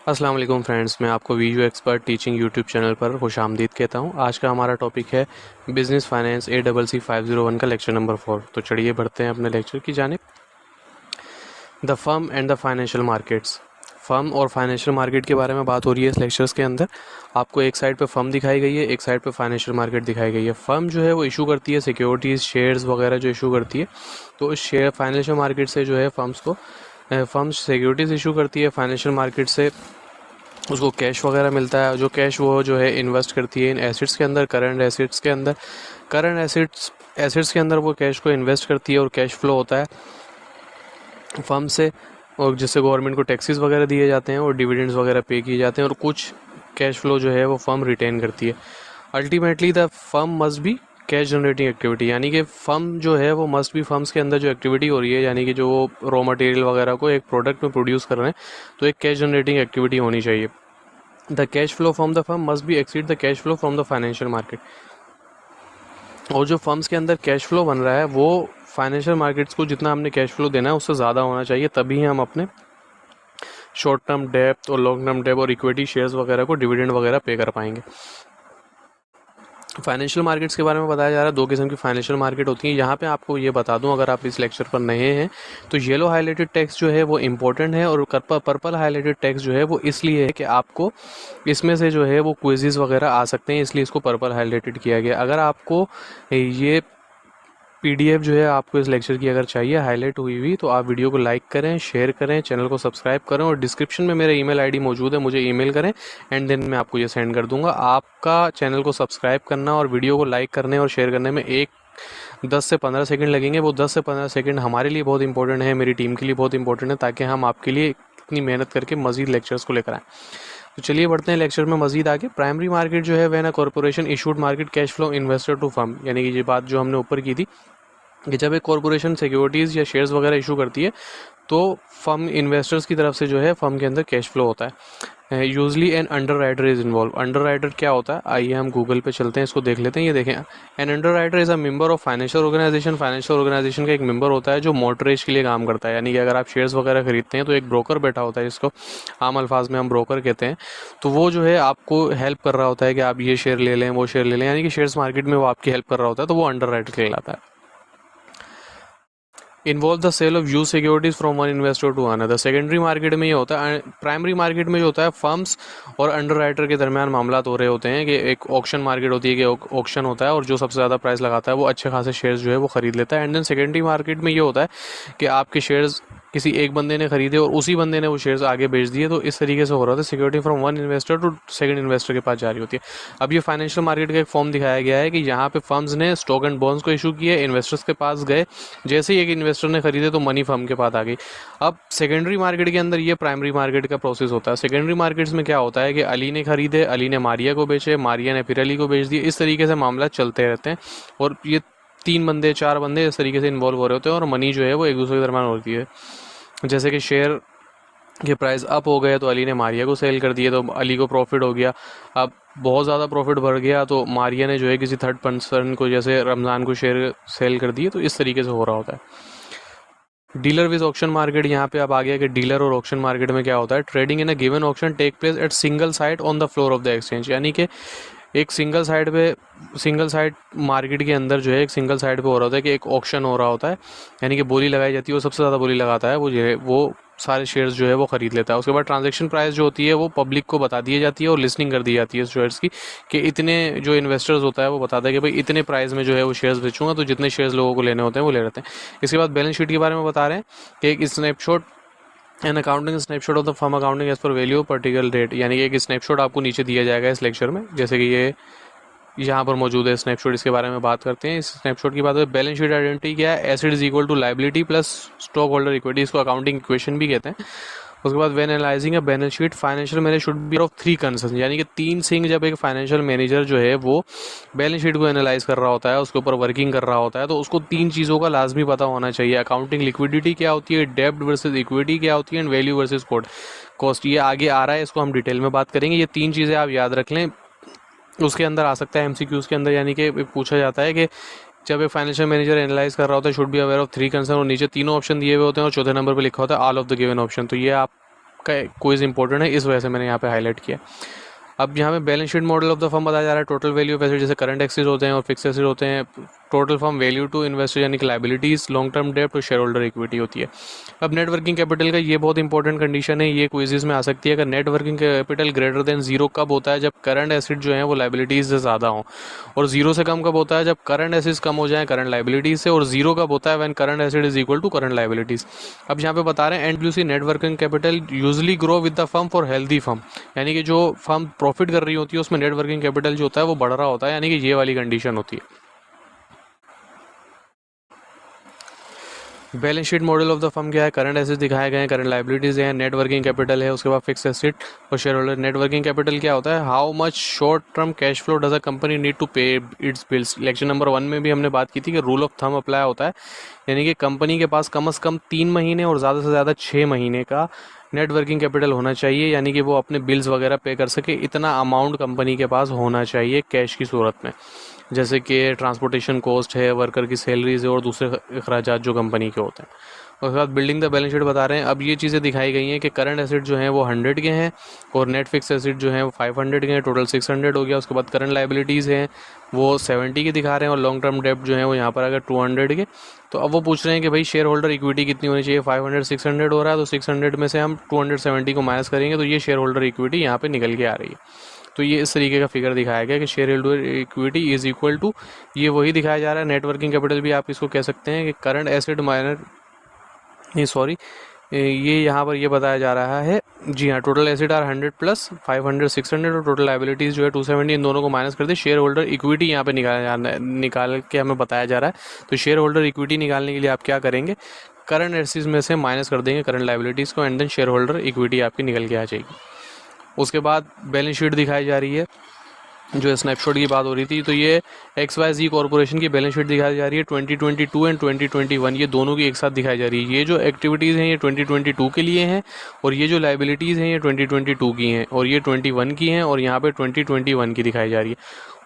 अस्सलाम वालेकुम फ्रेंड्स, मैं आपको video expert teaching YouTube channel पर खुशामदीद कहता हूं। आज का हमारा टॉपिक है बिजनेस फाइनेंस ACC 501 का लेक्चर नंबर 4। तो चलिए बढ़ते हैं अपने लेक्चर की जानिब। The firm and the financial markets. Firm और फाइनेंशियल मार्केट के बारे में बात हो रही है इस लेक्चर्स के अंदर। आपको एक साइड पे फर्म दिखाई गई है, एक साइड पे फाइनेंशियल मार्केट दिखाई गई है। फर्म जो है वो इशू करती है सिक्योरिटीज़, शेयर्स वगैरह जो इशू करती है। तो इस शेयर फाइनेंशियल मार्केट से जो है फर्म्स सिक्योरिटीज़ इशू करती है। फाइनेंशियल मार्केट से उसको कैश वगैरह मिलता है, जो कैश वो जो है इन्वेस्ट करती है इन एसेट्स के अंदर, करंट एसेट्स के अंदर वो कैश को इन्वेस्ट करती है और कैश फ्लो होता है फर्म से, और जिससे गवर्नमेंट को टैक्सेस वगैरह दिए जाते हैं और डिविडेंड्स वगैरह पे किए जाते हैं, और कुछ कैश फ्लो जो है वो फर्म रिटेन करती है। Ultimately the firm must be cash generating activity, यानी कि फर्म जो है वो मस्ट बी, फर्म्स के अंदर जो एक्टिविटी हो रही है, यानी कि जो रॉ मटेरियल वगैरह को एक प्रोडक्ट में प्रोड्यूस कर रहे हैं, तो एक कैश जनरेटिंग एक्टिविटी होनी चाहिए। The cash flow from the firm must be exceed the cash flow from the financial market. और जो फर्म्स के अंदर कैश फ्लो बन रहा है वो फाइनेंशियल मार्केट्स को जितना हमने कैश फ्लो देना है उससे ज़्यादा होना चाहिए, तभी हम अपने शॉर्ट टर्म डेब्ट और लॉन्ग टर्म डेब्ट और इक्विटी शेयर्स वगैरह को डिविडेंड वगैरह पे कर पाएंगे। फाइनेंशियल मार्केट्स के बारे में बताया जा रहा है। दो किस्म की फाइनेंशियल मार्केट होती है। यहाँ पे आपको ये बता दूं, अगर आप इस लेक्चर पर नए हैं तो येलो हाईलाइटेड टेक्स्ट जो है वो इम्पोर्टेंट है, और पर्पल हाईलाइटेड टेक्स्ट जो है वो इसलिए है कि आपको इसमें से जो है वो क्विज़ेस वगैरह आ सकते हैं, इसलिए इसको पर्पल हाईलाइटेड किया गया। अगर आपको ये PDF जो है आपको इस लेक्चर की अगर चाहिए हाईलाइट हुई हुई, तो आप वीडियो को लाइक करें, शेयर करें, चैनल को सब्सक्राइब करें, और डिस्क्रिप्शन में मेरा ईमेल आईडी मौजूद है, मुझे ईमेल करें एंड देन मैं आपको ये सेंड कर दूंगा। आपका चैनल को सब्सक्राइब करना और वीडियो को लाइक करने और शेयर करने में 10 से 15 सेकंड लगेंगे। वो 10 से 15 सेकंड हमारे लिए बहुत इंपॉर्टेंट है, मेरी टीम के लिए बहुत इंपॉर्टेंट है, ताकि हम आपके लिए इतनी मेहनत करके मजीद लेक्चर्स को लेकर आएँ। तो चलिए बढ़ते हैं लेक्चर में मजीद आगे। प्राइमरी मार्केट जो है when a corporation issued market cash flow investor to firm, यानी कि ये बात जो हमने ऊपर की थी कि जब एक कॉर्पोरेशन सिक्योरिटीज़ या शेयर्स वगैरह इशू करती है तो फर्म इन्वेस्टर्स की तरफ से जो है फर्म के अंदर कैश फ्लो होता है। Usually an underwriter is involve. Underwriter क्या होता है, आइए हम गूगल पे चलते हैं, इसको देख लेते हैं। ये देखें, an underwriter is a member of financial organisation. Financial organisation का एक मेंबर होता है जो मोटरेज के लिए काम करता है, यानी कि अगर आप शेयर्स वगैरह खरीदते हैं तो एक ब्रोकर बैठा होता है, जिसको आम अल्फाज में हम ब्रोकर कहते हैं। तो वो जो है आपको हेल्प कर रहा होता है कि आप ये शेयर ले लें, वो शेयर ले लें, यानी कि शेयर्स मार्केट में वो आपकी हेल्प कर रहा होता है, तो वो अंडर राइटर कहलाता है। Involve the sale of use securities from one investor to another. Secondary market में ये होता है। प्राइमरी मार्केट में जो होता है फर्म्स और अंडर राइटर के दरमियान मामला हो रहे होते हैं कि एक ऑक्शन मार्केट होती है कि ऑक्शन होता है और जो सबसे ज़्यादा प्राइस लगाता है वो अच्छे खासे शेयर्स जो है वो खरीद लेता है। एंड देन सेकेंडरी मार्केट में ये होता है कि आपके शेयर्स किसी एक बंदे ने खरीदे और उसी बंदे ने वो शेयर्स आगे बेच दिए, तो इस तरीके से हो रहा था। Security from one investor to second investor के पास जारी होती है। अब ये फाइनेंशियल मार्केट का एक फॉर्म दिखाया गया है कि यहाँ पे फर्म्स ने स्टॉक एंड बॉन्ड्स को इशू किए, इन्वेस्टर्स के पास गए, जैसे ही एक इन्वेस्टर ने खरीदे तो मनी फर्म के पास आ गई। अब सेकेंडरी मार्केट के अंदर ये प्राइमरी मार्केट का प्रोसेस होता है। सेकेंडरी मार्केट्स में क्या होता है कि अली ने खरीदे, अली ने मारिया को बेचे, मारिया ने फिर अली को बेच दिए, इस तरीके से मामला चलते रहते हैं, और ये 3 बंदे 4 बंदे इस तरीके से इन्वॉल्व हो रहे होते हैं, और मनी जो है वो एक दूसरे के दरमियान होती है। जैसे कि शेयर के प्राइस अप हो गए तो अली ने मारिया को सेल कर दिए, तो अली को प्रॉफिट हो गया। अब बहुत ज़्यादा प्रॉफिट बढ़ गया तो मारिया ने जो है किसी थर्ड पर्सन को, जैसे रमज़ान को, शेयर सेल कर दिए, तो इस तरीके से हो रहा होता है। डीलर विद ऑक्शन मार्केट, यहाँ पे अब आ गया कि डीलर और ऑक्शन मार्केट में क्या होता है। Trading in a given auction take place at single site on the floor of the exchange, यानी कि एक सिंगल साइड मार्केट के अंदर जो है एक सिंगल साइड पे हो रहा होता है कि एक ऑक्शन हो रहा होता है, यानी कि बोली लगाई जाती है, वो सबसे ज़्यादा बोली लगाता है वो जो है वो सारे शेयर्स जो है वो खरीद लेता है। उसके बाद ट्रांजैक्शन प्राइस जो होती है वो पब्लिक को बता दी जाती है और लिस्टिंग कर दी जाती है शेयर्स की, कि इतने, जो इन्वेस्टर्स होता है वो बताता है कि भाई इतने प्राइस में जो है वो शेयर्स बेचूंगा, तो जितने शेयर्स लोगों को लेने होते हैं वो ले लेते हैं। इसके बाद बैलेंस शीट के बारे में बता रहे हैं कि एक snapshot an accounting snapshot of the firm accounting as per value particular date, यानी कि एक स्नैपशॉट आपको नीचे दिया जाएगा इस लेक्चर में, जैसे कि ये यहाँ पर मौजूद है स्नैपशॉट। इसके बारे में बात करते हैं। इस स्नैपशॉट की बात है। बैलेंस शीट आइडेंटिटी क्या है, asset is equal to liability plus stock holder equity, इसको अकाउंटिंग इक्वेशन भी कहते हैं। उसके बाद when analysing a balance sheet financial manager should be of 3 concern, यानी कि 3 सिंह जब एक फाइनेंशियल मैनेजर जो है वो बैलेंस शीट को एनालाइज कर रहा होता है, उसके ऊपर वर्किंग कर रहा होता है, तो उसको 3 चीज़ों का लाजमी पता होना चाहिए। अकाउंटिंग लिक्विडिटी क्या होती है, डेब्ट वर्सेज इक्विटी क्या होती है, एंड वैल्यू वर्सेज कॉस्ट। ये आगे आ रहा है, इसको हम डिटेल में बात करेंगे। ये 3 चीज़ें आप याद रख लें। उसके अंदर आ सकता है MCQs के अंदर, यानी कि पूछा जाता है कि जब एक फाइनेंशियल मैनेजर एनालाइज कर रहा होता है should be aware of 3 concern, और नीचे तीनों ऑप्शन दिए हुए होते हैं और चौथे नंबर पर लिखा होता है all of the given option. तो ये आप का क्विज इंपॉर्टेंट है, इस वजह से मैंने यहाँ पे हाईलाइट किया। अब यहाँ पे balance sheet model of the firm बताया जा रहा है। टोटल वैल्यू ऑफ एसेट, जैसे करंट एसेट्स होते हैं और फिक्स एसेट होते हैं। Total firm value to investor यानी कि लाइबिलिटीज, लॉन्ग टर्म डेब्ट और शेयर होल्डर इक्विटी होती है। अब नेट वर्किंग कैपिटल का ये बहुत इंपॉर्टेंट कंडीशन है, ये क्विज़ेस में आ सकती है। अगर net working capital greater than zero कब होता है? जब करंट एसेट जो है वो लाइबिलिटीज से ज़्यादा हो। और जीरो से कम कब होता है? जब करंट एसेट्स कम हो जाए करंट लाइबिलिटीज से। और जीरो कब होता है? When current asset is equal to current liabilities. अब यहाँ पे बता रहे हैं NWC net working capital usually grow with the firm for healthy firm, यानी कि जो फर्म प्रॉफिट कर रही होती है उसमें नेट वर्किंग कैपिटल जो होता है वो बढ़ रहा होता है, यानी कि ये वाली कंडीशन होती है। Balance sheet model of the firm क्या है? करंट एसेट्स दिखाए गए हैं, करंट लाइबिलिटीज है, नेट वर्किंग कैपिटल है, उसके बाद फिक्स एसेट और share holder. Net working capital क्या होता है? How much short term cash flow does a company need to pay its bills. Lecture number 1 में भी हमने बात की थी कि रूल ऑफ थंब अप्लाई होता है, यानी कि कंपनी के पास कम से कम 3 महीने और ज़्यादा से ज़्यादा 6 महीने का नेट वर्किंग कैपिटल होना चाहिए, यानी कि वो अपने बिल्स वगैरह पे कर सके। इतना अमाउंट कंपनी के पास होना चाहिए कैश की सूरत में, जैसे कि ट्रांसपोर्टेशन कॉस्ट है, वर्कर की सैलरीज है और दूसरे अखराजात जो कंपनी के होते हैं। उसके बाद बिल्डिंग द बैलेंस शीट बता रहे हैं। अब ये चीज़ें दिखाई गई हैं कि करंट एसेट जो हैं वो 100 के हैं और नेट फिक्स एसेट जो हैं वो 500 के हैं, टोटल 600 हो गया। उसके बाद करंट लाइबिलिटीज़ हैं वो 70 के दिखा रहे हैं और लॉन्ग टर्म डेब्ट जो है वो यहाँ पर अगर 200 के। तो अब वो पूछ रहे हैं कि भाई शेयर होल्डर इक्विटी कितनी होनी चाहिए? 500 600 हो रहा है, तो 600 में से हम 270 को माइनस करेंगे तो ये शेयर होल्डर इक्विटी यहाँ पे निकल के आ रही है। तो ये इस तरीके का फिगर दिखाया गया कि share holder equity is equal to, ये वही दिखाया जा रहा है। नेट वर्किंग कैपिटल भी आप इसको कह सकते हैं कि करंट एसेट माइनस, ये यहाँ पर ये बताया जा रहा है। जी हाँ, टोटल एसेट आर 100 प्लस 500 600 और टोटल लाइबिलिटीज जो है 270, इन दोनों को माइनस कर दे। शेयर होल्डर इक्विटी यहाँ पे निकाल के हमें बताया जा रहा है। तो शेयर होल्डर इक्विटी निकालने के लिए आप क्या करेंगे? करंट एसेट्स में से माइनस कर देंगे करंट लाइबिलिटीज़ को, and then share holder equity आपकी निकल के आ जाएगी। उसके बाद बैलेंस शीट दिखाई जा रही है, जो स्नैपशॉट की बात हो रही थी। तो ये XYZ कॉर्पोरेशन की बैलेंस शीट दिखाई जा रही है 2022 एंड 2021, ये दोनों की एक साथ दिखाई जा रही है। ये जो एक्टिविटीज़ हैं ये 2022 के लिए हैं और ये जो लाइबिलिटीज़ हैं ये 2022 की हैं और ये 21 की हैं और यहाँ पे 2021 की दिखाई जा रही है।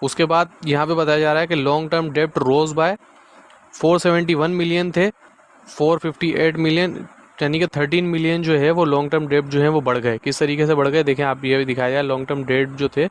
उसके बाद यहाँ पे बताया जा रहा है कि लॉन्ग टर्म डेप्ट रोज बाय 471 मिलियन थे 458 मिलियन, यानी कि 13 मिलियन जो है वो लॉन्ग टर्म डेब्ट जो है वो बढ़ गए। किस तरीके से बढ़ गए देखें आप, ये भी दिखाया जाए। लॉन्ग टर्म डेब्ट जो थे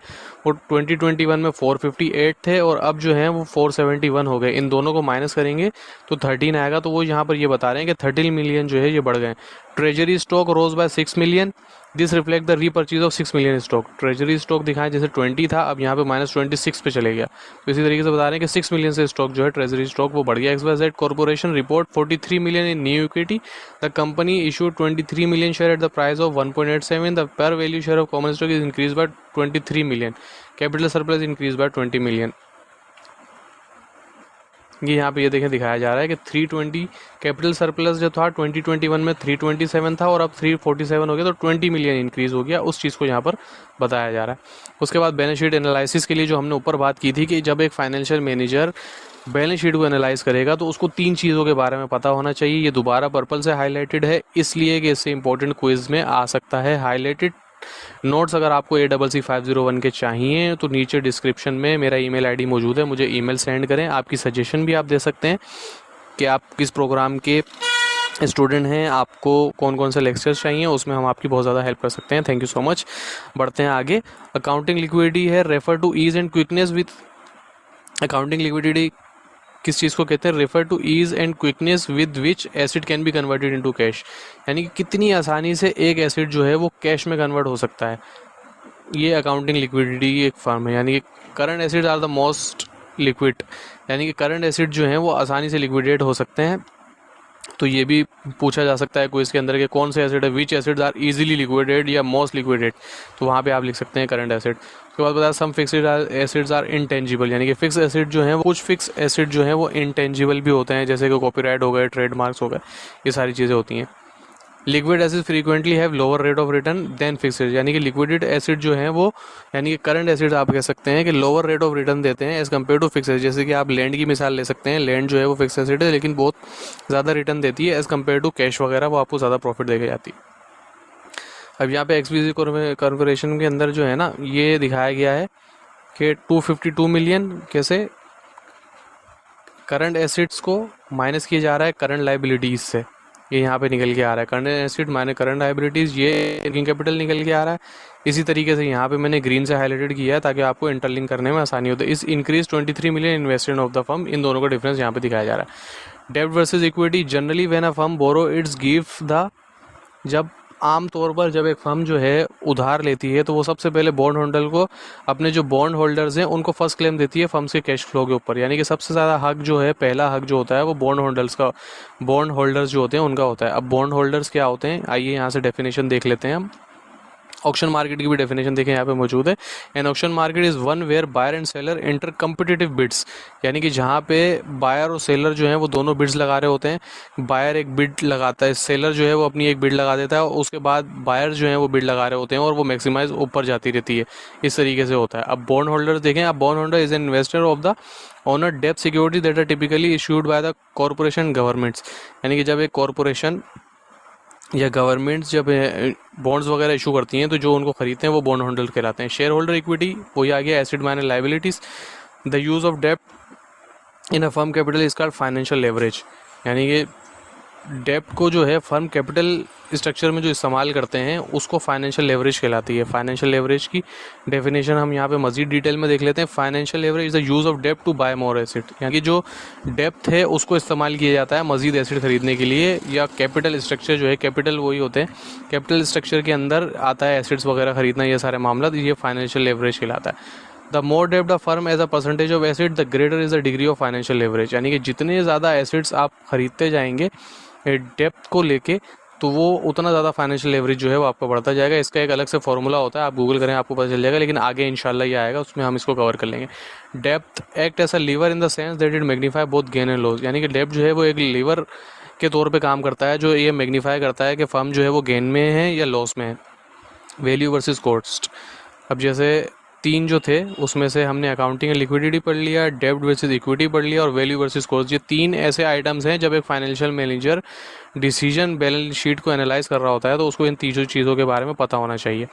वो 2021 में 458 थे और अब जो है वो 471 हो गए। इन दोनों को माइनस करेंगे तो 13 आएगा। तो वो यहाँ पर ये बता रहे हैं कि 13 मिलियन जो है ये बढ़ गए। Treasury stock rose by 6 million, this reflect the repurchase of 6 million stock. Treasury stock दिखाएं जैसे 20 था, अब यहाँ पे -26 पे चले गया। तो इसी तरीके से बता रहे हैं कि 6 मिलियन से स्टॉक जो है ट्रेजरी स्टॉक वो बढ़ गया। XYZ corporation report 43 million in new equity, the company issued 23 million share at the price of 1.87, the पर value share of common stock is increase by 23 million, capital surplus increase by 20 million. ये यहाँ पे ये देखें दिखाया जा रहा है कि 320 कैपिटल सरप्लस जो था 2021 में 327 था और अब 347 हो गया, तो 20 मिलियन इंक्रीज हो गया। उस चीज़ को यहाँ पर बताया जा रहा है। उसके बाद बैलेंस शीट एनालिसिस के लिए जो हमने ऊपर बात की थी कि जब एक फाइनेंशियल मैनेजर बैलेंस शीट को एनालाइज करेगा तो उसको 3 चीज़ों के बारे में पता होना चाहिए। ये दोबारा पर्पल से हाईलाइटेड है इसलिए कि इससे इंपॉर्टेंट क्विज में आ सकता है। हाईलाइटेड नोट्स अगर आपको ACC501 के चाहिए तो नीचे डिस्क्रिप्शन में मेरा ईमेल आईडी मौजूद है, मुझे ईमेल सेंड करें। आपकी सजेशन भी आप दे सकते हैं कि आप किस प्रोग्राम के स्टूडेंट हैं, आपको कौन कौन से लेक्चर्स चाहिए, उसमें हम आपकी बहुत ज़्यादा हेल्प कर सकते हैं। Thank you so much. बढ़ते हैं आगे। अकाउंटिंग लिक्विडिटी है, refer to ease and quickness with. Accounting liquidity किस चीज़ को कहते हैं? Refer to ease and quickness with which asset can be converted into cash, यानी कि कितनी आसानी से एक एसिड जो है वो कैश में कन्वर्ट हो सकता है। ये अकाउंटिंग लिक्विडिटी की एक फॉर्म है, यानी कि current asset are the most liquid, यानी कि करंट एसिड जो है वो आसानी से लिक्विडेट हो सकते हैं। तो ये भी पूछा जा सकता है कोई इसके अंदर के कौन से एसिड है, विच एसिड्स आर इजीली लिक्विडेट या मोस्ट लिक्विडेट, तो वहाँ पे आप लिख सकते हैं करंट एसिड। उसके बाद बताया some fixed assets are intangible, यानी कि फिक्स एसिड जो है वो कुछ फिक्स एसिड जो है वो इनटेंजिबल भी होते हैं, जैसे कि कॉपीराइट हो गए, ट्रेडमार्क्स हो गए, ये सारी चीज़ें होती हैं। Liquid asset frequently have lower rate of return than fixed, यानी कि लिक्विडेड एसिड जो है वो, यानी कि करंट एसिड आप कह सकते हैं कि लोअर रेट ऑफ रिटर्न देते हैं as compare to fix asset. जैसे कि आप लैंड की मिसाल ले सकते हैं, लैंड जो है वो फिक्स एसिड है लेकिन बहुत ज़्यादा रिटर्न देती है एज कम्पेयर टू कैश वगैरह, वो आपको ज़्यादा प्रॉफिट देके जाती है। अब यहाँ पे XYZ कॉर्पोरेशन के अंदर जो है ना ये दिखाया गया है कि 252 मिलियन कैसे करंट एसिड्स को माइनस किया जा रहा है करंट लाइबिलिटीज़ से, ये यहाँ पे निकल के आ रहा है। Current asset minus current liabilities, ये वर्किंग कैपिटल निकल के आ रहा है। इसी तरीके से यहाँ पे मैंने ग्रीन से हाईलाइटेड किया है ताकि आपको इंटरलिंक करने में आसानी होती है। इस increase 23 million investment of the firm, इन दोनों का डिफरेंस यहाँ पे दिखाया जा रहा है। डेब्ट versus equity, generally when a firm borrow its give the, जब आम तौर पर जब एक फर्म जो है उधार लेती है तो वो सबसे पहले बॉन्ड होल्डर को, अपने जो बॉन्ड होल्डर्स हैं उनको फर्स्ट क्लेम देती है फर्म्स के कैश फ्लो के ऊपर। यानी कि सबसे ज़्यादा हक जो है, पहला हक जो होता है वो बॉन्ड होल्डर्स जो होते हैं उनका होता है। अब बॉन्ड होल्डर्स क्या होते हैं, आइए यहाँ से डेफिनेशन देख लेते हैं हम। ऑक्शन मार्केट की भी डेफिनेशन देखें, यहाँ पे मौजूद है। An auction market is one where buyer and seller enter competitive bids, यानी कि जहाँ पे बायर और सेलर जो है वो दोनों बिड्स लगा रहे होते हैं। बायर एक बिड लगाता है, सेलर जो है वो अपनी एक बिड लगा देता है, और उसके बाद बायर जो है वो बिड लगा रहे होते हैं और वो मैक्सिमाइज ऊपर जाती रहती है। इस तरीके से होता है। अब बॉन्ड होल्डर देखें, अब bond holder is an investor of the owner डेब्ट security that are typically issued by the corporation governments, यानी कि जब एक कॉर्पोरेशन या गवर्नमेंट्स जब बॉन्ड्स वगैरह इशू करती हैं तो जो उनको खरीदते हैं वो बॉन्ड होल्डर कहलाते हैं। शेयर होल्डर इक्विटी वही आ गया, asset minus liabilities. The use of डेब्ट in a firm capital is called financial leverage, यानी कि डेब्ट को जो है फर्म कैपिटल स्ट्रक्चर में जो इस्तेमाल करते हैं उसको फाइनेंशियल लेवरेज कहलाती है। फाइनेंशियल लेवरेज की डेफिनेशन हम यहाँ पे मजीद डिटेल में देख लेते हैं। Financial leverage is the use of डेब्ट टू बाय मोर एसेट, यानी कि जो डेब्ट है उसको इस्तेमाल किया जाता है मजीद एसेट खरीदने के लिए, या कैपिटल स्ट्रक्चर जो है, कैपिटल वही होते हैं, कैपिटल स्ट्रक्चर के अंदर आता है एसेट्स वगैरह खरीदना, ये सारे मामला, ये फाइनेंशियल लेवरेज कहलाता है। द मोर डेब्ट the firm as a percentage of asset the greater is the degree of financial leverage, यानी कि जितने ज़्यादा एसेट्स आप खरीदते जाएंगे डेप्थ को लेके तो वो उतना ज़्यादा फाइनेंशियल लेवरेज जो है वो आपका बढ़ता जाएगा। इसका एक अलग से फॉर्मूला होता है, आप गूगल करें आपको पता चल जाएगा, लेकिन आगे इंशाल्लाह ये आएगा, उसमें हम इसको कवर कर लेंगे। डेप्थ act as a lever in the sense that it magnify both gain and loss, यानी कि डेप्थ जो है वो एक लीवर के तौर पे काम करता है जो ये मैग्नीफाई करता है कि फर्म जो है वो गेन में है या लॉस में है। वैल्यू वर्सेस कॉस्ट, अब जैसे तीन जो थे उसमें से हमने अकाउंटिंग एंड लिक्विडिटी पढ़ लिया, डेब्ट वर्सेस इक्विटी पढ़ लिया और वैल्यू वर्सेस कॉस्ट। ये तीन ऐसे आइटम्स हैं जब एक financial manager decision balance sheet को एनालाइज कर रहा होता है तो उसको इन तीनों चीज़ों के बारे में पता होना चाहिए।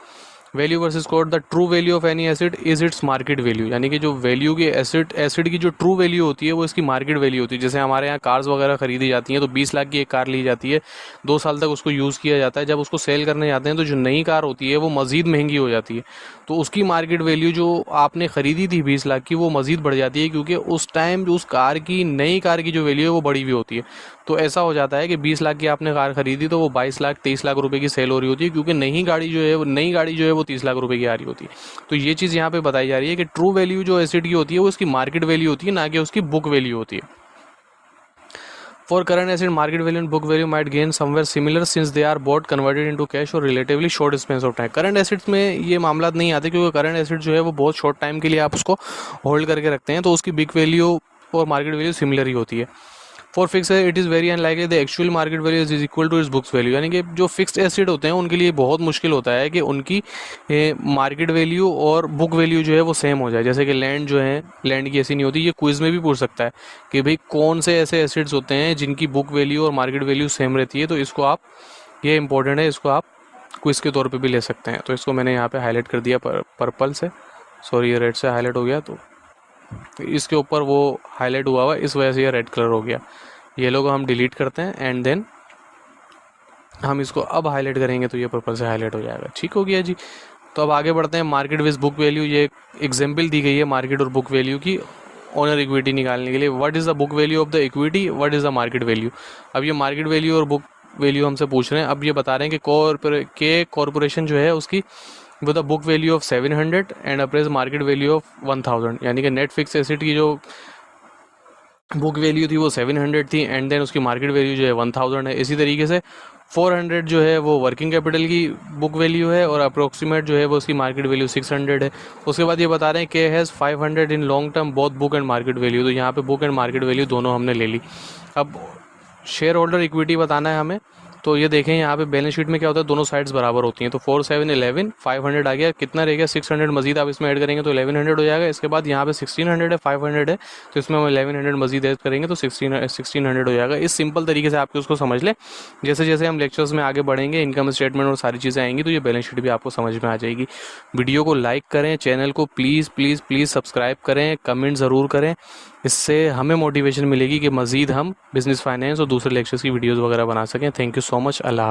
Value versus cost, the true value of any asset is its market value, यानी कि जो वैल्यू की एसेट की जो ट्रू वैल्यू होती है वो इसकी मार्केट वैल्यू होती है। जैसे हमारे यहाँ कार्स वगैरह खरीदी जाती हैं तो 20 लाख की एक कार ली जाती है, 2 साल तक उसको यूज़ किया जाता है, जब उसको सेल करने जाते हैं तो जो नई कार होती है वो मज़ीद महंगी हो जाती है, तो उसकी मार्केट वैल्यू जो आपने ख़रीदी थी 20 लाख की वो मज़ीद बढ़ जाती है, क्योंकि उस टाइम जो उस कार की, नई कार की जो वैल्यू है वो बढ़ी हुई होती है। तो ऐसा हो जाता है कि 20 लाख की आपने कार खरीदी तो वो 22 लाख 23 लाख रुपए की सेल हो रही होती है, क्योंकि नई गाड़ी जो है वो 30 लाख रुपए की आ रही होती है। तो ये चीज़ यहाँ पे बताई जा रही है कि ट्रू वैल्यू जो एसेट की होती है वो उसकी मार्केट वैल्यू होती है, ना कि उसकी बुक वैल्यू होती है। For current asset, market value and book value might gain somewhere similar since they are both converted into cash और relatively short span of time। Current assets में ये मामला नहीं आते क्योंकि करंट एसेट जो है वो बहुत शॉर्ट टाइम के लिए आप उसको होल्ड करके रखते हैं, तो उसकी बिग वैल्यू और मार्केट वैल्यू सिमिलर ही होती है। For fix it is very unlikely the actual market value is equal two is books value, यानी कि जो फिक्स्ड एसेट होते हैं उनके लिए बहुत मुश्किल होता है कि उनकी मार्केट वैल्यू और बुक वैल्यू जो है वो सेम हो जाए। जैसे कि लैंड जो है, लैंड की ऐसी नहीं होती, ये क्विज में भी पूछ सकता है कि भाई कौन से ऐसे एसेट्स होते हैं जिनकी बुक वैल्यू और मार्केट वैल्यू सेम रहती है, तो इसको आप, ये इंपॉर्टेंट है, इसको आप क्विज के तौर पर भी ले सकते हैं। तो इसको मैंने यहाँ पर हाईलाइट कर दिया पर्पल से, सॉरी ये रेड से हाईलाइट हो गया, तो इसके ऊपर वो हाईलाइट हुआ हुआ, इस वजह से ये रेड कलर हो गया। येलो को हम डिलीट करते हैं एंड देन हम इसको अब हाईलाइट करेंगे तो ये पर्पल से हाईलाइट हो जाएगा। ठीक हो गया जी। तो अब आगे बढ़ते हैं। मार्केट विद बुक वैल्यू, ये एग्जाम्पल दी गई है मार्केट और बुक वैल्यू की ओनर इक्विटी निकालने के लिए। What is the book value of the equity, what is the market value. अब ये मार्केट वैल्यू और बुक वैल्यू हमसे पूछ रहे हैं। अब ये बता रहे हैं कि कॉरपोरेशन जो है उसकी with the book value of 700 and apprise market value of 1000, यानी कि नेट फिक्स एसेट की जो बुक वैल्यू थी वो 700 थी एंड देन उसकी मार्केट वैल्यू जो है 1000 है। इसी तरीके से 400 जो है वो वर्किंग कैपिटल की बुक वैल्यू है और अप्रोक्सीमेट जो है वो उसकी मार्केट वैल्यू 600 है। उसके बाद ये बता रहे हैं के has 500 in long term both book and market value, तो यहाँ पे बुक एंड मार्केट वैल्यू दोनों हमने ले ली। अब शेयर होल्डर इक्विटी बताना है हमें, तो ये देखें यहाँ पे बैलेंस शीट में क्या होता है, दोनों साइड्स बराबर होती हैं। तो 4 7 11 500 आ गया, कितना रह गया 600 मजीद आप इसमें ऐड करेंगे तो 1100 हो जाएगा। इसके बाद यहाँ पे 1600 है, 500 है, तो इसमें हम 1100 मजीद ऐड करेंगे तो 1600 हो जाएगा। इस सिंपल तरीके से आपको उसको समझ लें। जैसे जैसे हम लेक्चर्स में आगे बढ़ेंगे, इनकम स्टेटमेंट और सारी चीज़ें आएंगी तो ये बैलेंस शीट भी आपको समझ में आ जाएगी। वीडियो को लाइक करें, चैनल को प्लीज़ प्लीज़ प्लीज़ सब्सक्राइब करें, कमेंट ज़रूर करें इससे हमें मोटिवेशन मिलेगी कि मज़ीद हम बिज़नेस फाइनेंस और दूसरे लेक्चर्स की वीडियोज़ वगैरह बना सकें। Thank you so much. Allah.